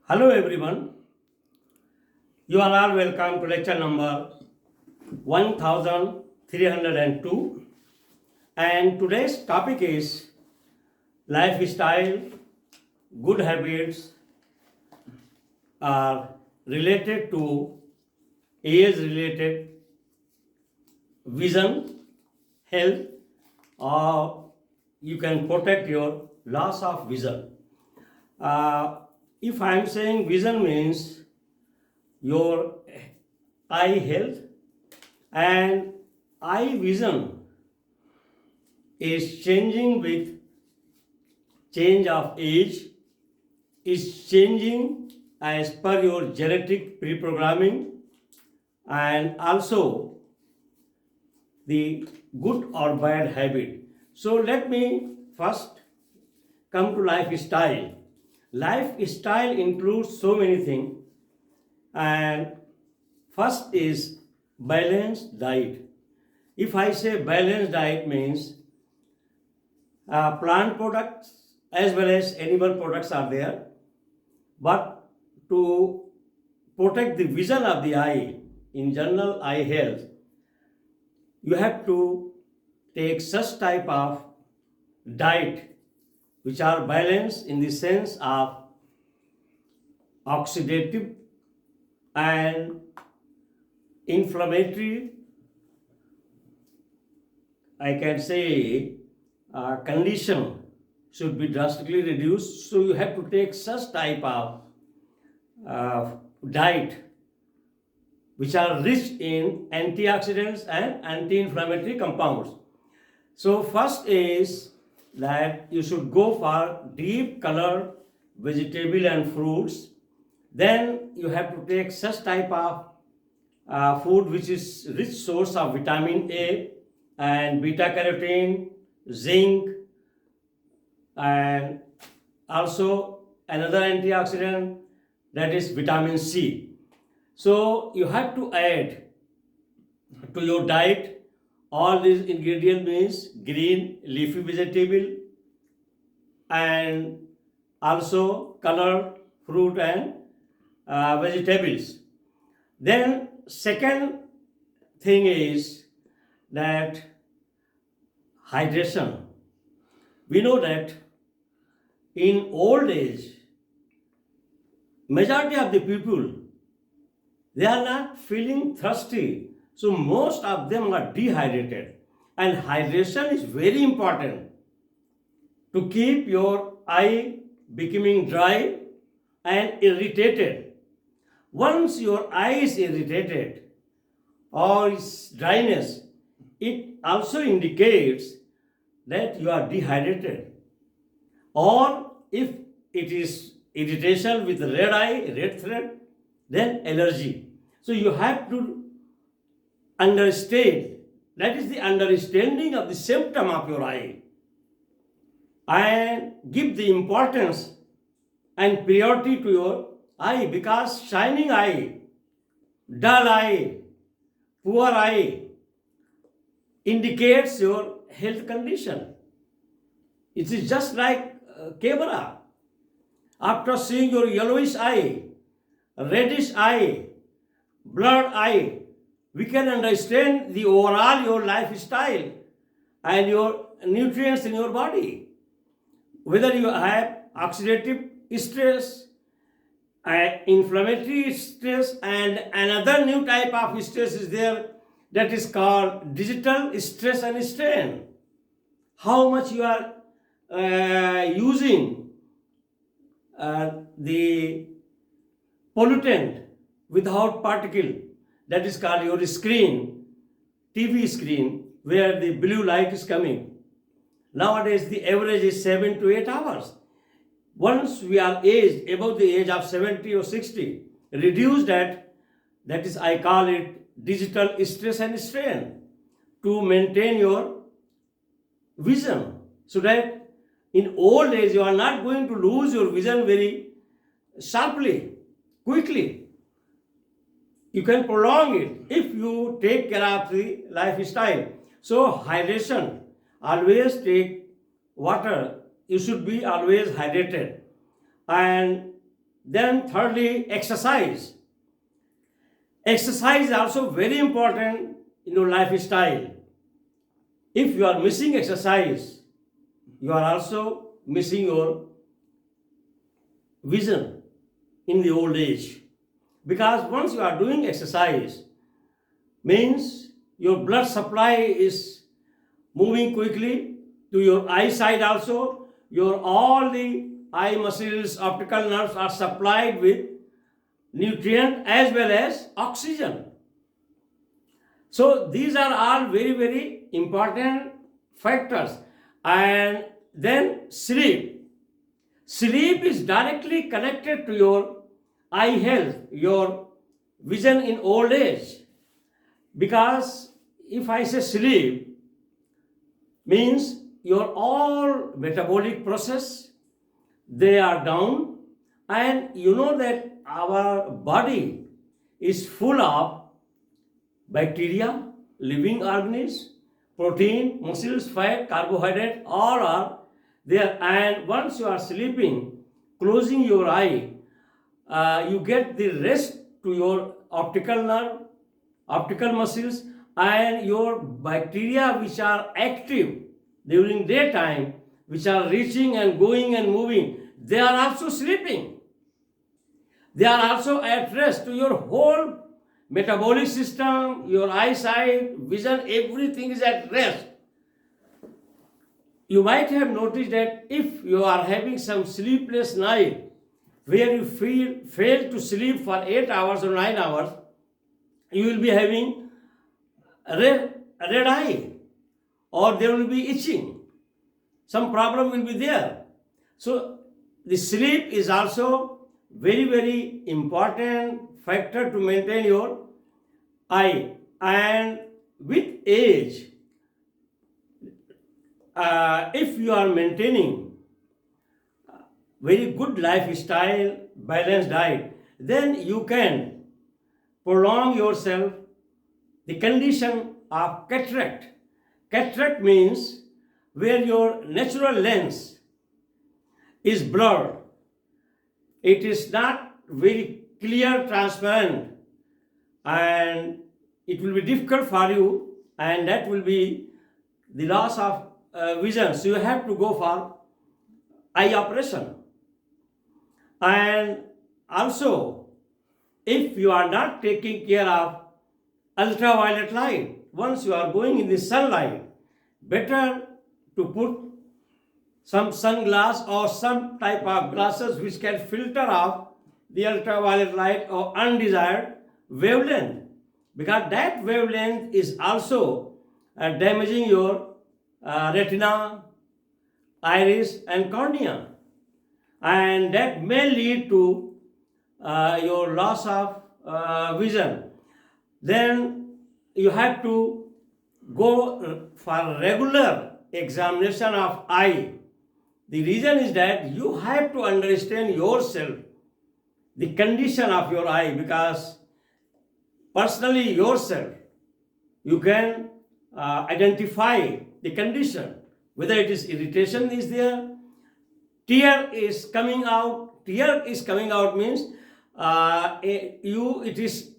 Hello everyone, you are all welcome to lecture number 1302 and today's topic is lifestyle, good habits are related to age related vision, health or you can protect your loss of vision. If I am saying vision means your eye health and eye vision is changing with change of age, is changing as per your genetic pre-programming and also the good or bad habit. So let me first come to lifestyle. Lifestyle includes so many things and first is balanced diet. If I say balanced diet means plant products as well as animal products are there, but to protect the vision of the eye, in general eye health, you have to take such type of diet which are balanced in the sense of oxidative and inflammatory, I can say, condition should be drastically reduced. So you have to take such type of diet which are rich in antioxidants and anti-inflammatory compounds. So first is that you should go for deep colored vegetable and fruits. Then you have to take such type of food which is rich source of vitamin A and beta carotene, zinc, and also another antioxidant, that is vitamin C. So you have to add to your diet all these ingredients means green leafy vegetable and also colored fruit and vegetables. Then second thing is that hydration. We know that in old age, majority of the people, they are not feeling thirsty. So most of them are dehydrated. And hydration is very important to keep your eye becoming dry and irritated. Once your eye is irritated or is dryness, it also indicates that you are dehydrated. Or if it is irritation with red eye, red thread, then allergy. So you have to understand, that is the understanding of the symptom of your eye, and give the importance and priority to your eye, because shining eye, dull eye, poor eye indicates your health condition. It is just like camera. After seeing your yellowish eye, reddish eye, blurred eye, we can understand the overall your lifestyle and your nutrients in your body. Whether you have oxidative stress, inflammatory stress, and another new type of stress is there, that is called digital stress and strain. How much you are using the pollutant without particle, that is called your screen, TV screen, where the blue light is coming. Nowadays the average is 7 to 8 hours. Once we are aged above the age of 70 or 60, reduce that, that is I call it digital stress and strain, to maintain your vision, so that in old age you are not going to lose your vision very sharply, quickly. You can prolong it if you take care of the lifestyle. So hydration, always take water. You should be always hydrated. And Then thirdly, exercise. Exercise is also very important in your lifestyle. If you are missing exercise, you are also missing your vision in the old age. Because once you are doing exercise, means your blood supply is moving quickly to your eyesight also. Your all the eye muscles, optical nerves are supplied with nutrient as well as oxygen. So these are all very, very important factors. And then sleep. Sleep is directly connected to your eye health, your vision in old age. Because if I say sleep, means your all metabolic process, they are down, and you know that our body is full of bacteria, living organisms, protein, muscles, fat, carbohydrate, all are there. And once you are sleeping, closing your eye, you get the rest to your optical nerve, optical muscles, and your bacteria which are active during daytime, which are reaching and going and moving, they are also sleeping. They are also at rest. To your whole metabolic system, your eyesight, vision, everything is at rest. You might have noticed that if you are having some sleepless night, where you fail to sleep for 8 hours or 9 hours, you will be having a red eye, or there will be itching. Some problem will be there. So the sleep is also very, very important factor to maintain your eye. And with age, if you are maintaining very good lifestyle, balanced diet, then you can prolong yourself the condition of cataract. Cataract means where your natural lens is blurred. It is not very clear, transparent, and it will be difficult for you, and that will be the loss of vision. So you have to go for eye operation. And also, if you are not taking care of ultraviolet light, once you are going in the sunlight, better to put some sunglass or some type of glasses which can filter off the ultraviolet light or undesired wavelength, because that wavelength is also damaging your retina, iris and cornea, and that may lead to your loss of vision. Then you have to go for regular examination of eye. The reason is that you have to understand yourself, the condition of your eye, because personally yourself, you can identify the condition, whether it is irritation is there, tear is coming out means it is,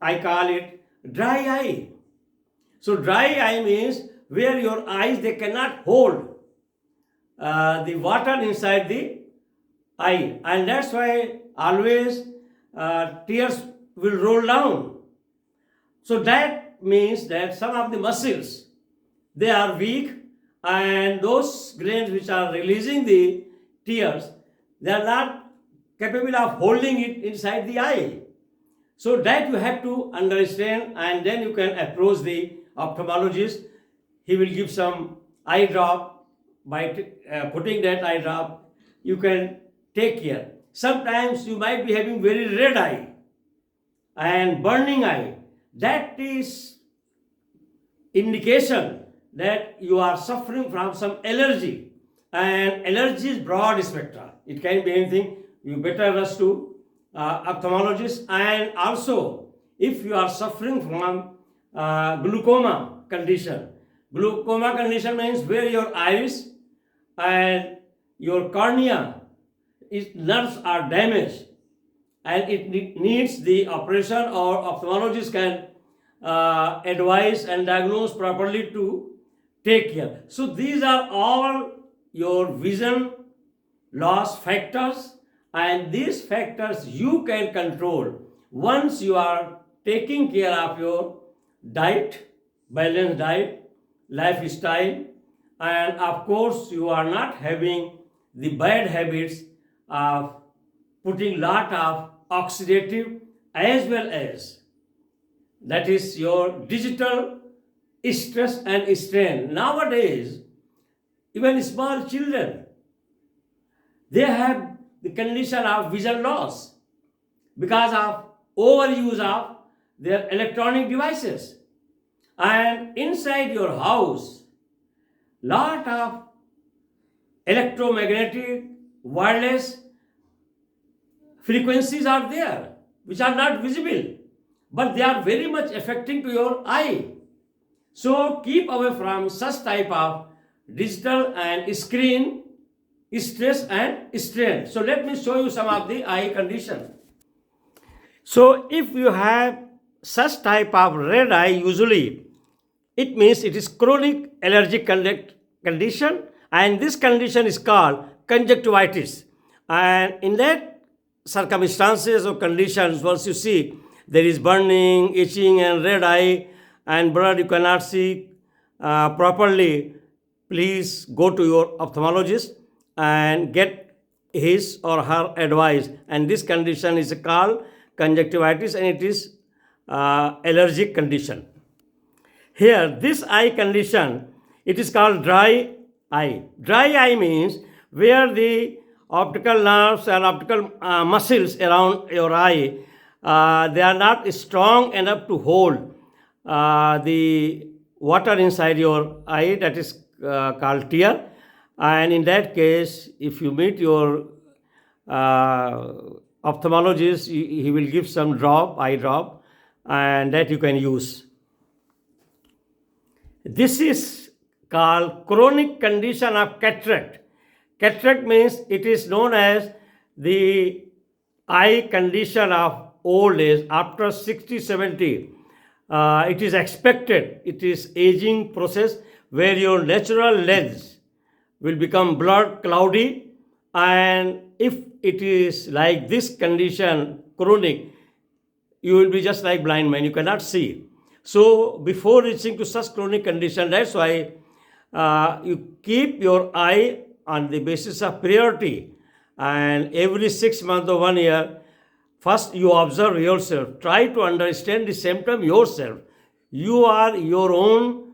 I call it dry eye. So dry eye means where your eyes, they cannot hold the water inside the eye, and that's why always tears will roll down. So that means that some of the muscles, they are weak, and those glands which are releasing the tears, they are not capable of holding it inside the eye. So that you have to understand, and then you can approach the ophthalmologist. He will give some eye drop. By putting that eye drop, you can take care. Sometimes you might be having very red eye and burning eye. That is indication that you are suffering from some allergy, and allergy is broad spectrum. It can be anything. You better rush to ophthalmologist. And also, if you are suffering from glaucoma condition means where your iris and your cornea its nerves are damaged and it needs the operation, or ophthalmologist can advise and diagnose properly to take care. So these are all your vision loss factors, and these factors you can control once you are taking care of your diet, balanced diet, lifestyle, and of course you are not having the bad habits of putting lot of oxidative as well as, that is, your digital stress and strain. Nowadays, even small children, they have the condition of vision loss because of overuse of their electronic devices. And inside your house, lot of electromagnetic wireless frequencies are there which are not visible, but they are very much affecting to your eye. So keep away from such type of digital and screen stress and strain. So let me show you some of the eye condition. So if you have such type of red eye, usually it means it is chronic allergic condition, and this condition is called conjunctivitis. And in that circumstances or conditions, once you see there is burning, itching and red eye and blood you cannot see properly, please go to your ophthalmologist and get his or her advice. And this condition is called conjunctivitis, and it is allergic condition. Here, this eye condition, it is called dry eye. Dry eye means where the optical nerves and optical muscles around your eye, they are not strong enough to hold the water inside your eye, that is called tear. And in that case, if you meet your ophthalmologist, he will give some drop, eye drop, and that you can use. This is called chronic condition of cataract. Cataract means it is known as the eye condition of old age after 60, 70. It is expected, it is aging process where your natural lens will become blurred, cloudy, and if it is like this condition, chronic, you will be just like blind man, you cannot see. So before reaching to such chronic condition, that's why you keep your eye on the basis of priority, and every 6 months or 1 year, first you observe yourself, try to understand the symptom yourself. You are your own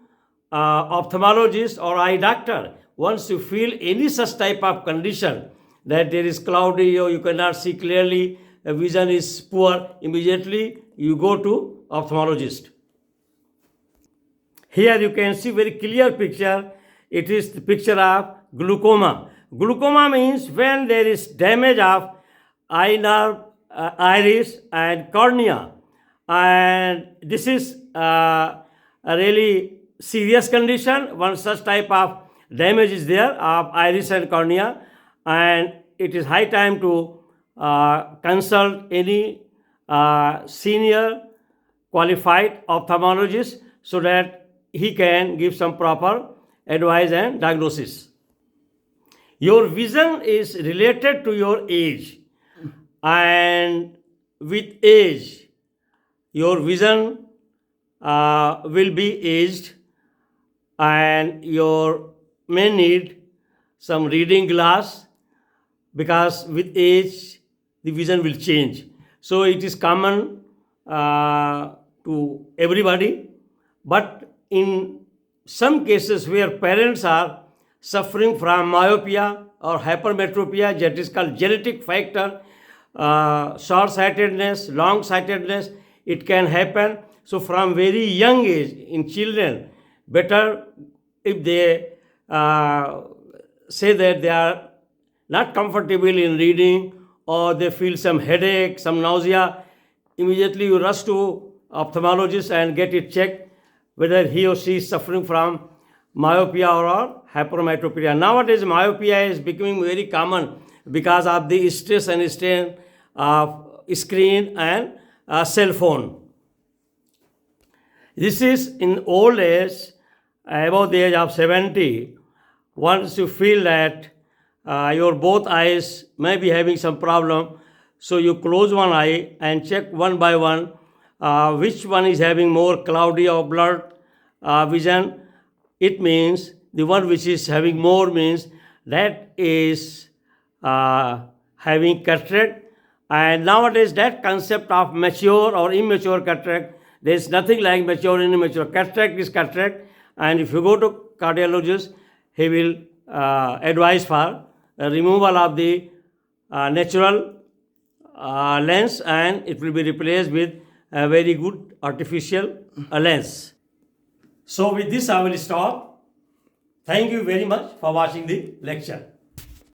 ophthalmologist or eye doctor. Once you feel any such type of condition, that there is cloudy or you cannot see clearly, vision is poor, immediately you go to ophthalmologist. Here you can see very clear picture. It is the picture of glaucoma. Glaucoma means when there is damage of eye nerve, iris and cornea, and this is a really serious condition. One such type of damage is there of iris and cornea, and it is high time to consult any senior qualified ophthalmologist so that he can give some proper advice and diagnosis. Your vision is related to your age, and with age your vision will be aged, and you may need some reading glass because with age the vision will change. So it is common to everybody, but in some cases where parents are suffering from myopia or hypermetropia, that is called genetic factor, short-sightedness, long-sightedness, it can happen. So from very young age in children, better if they say that they are not comfortable in reading or they feel some headache, some nausea, immediately you rush to ophthalmologist and get it checked whether he or she is suffering from myopia or hypermetropia. Nowadays myopia is becoming very common because of the stress and strain of screen and cell phone. This is in old age, above the age of 70, once you feel that your both eyes may be having some problem, so you close one eye and check one by one which one is having more cloudy or blurred vision. It means the one which is having more means that is having cataract. And nowadays that concept of mature or immature cataract, there is nothing like mature and immature. Cataract is cataract, and if you go to cardiologist, he will advise for removal of the natural lens, and it will be replaced with a very good artificial lens. So with this I will stop. Thank you very much for watching the lecture.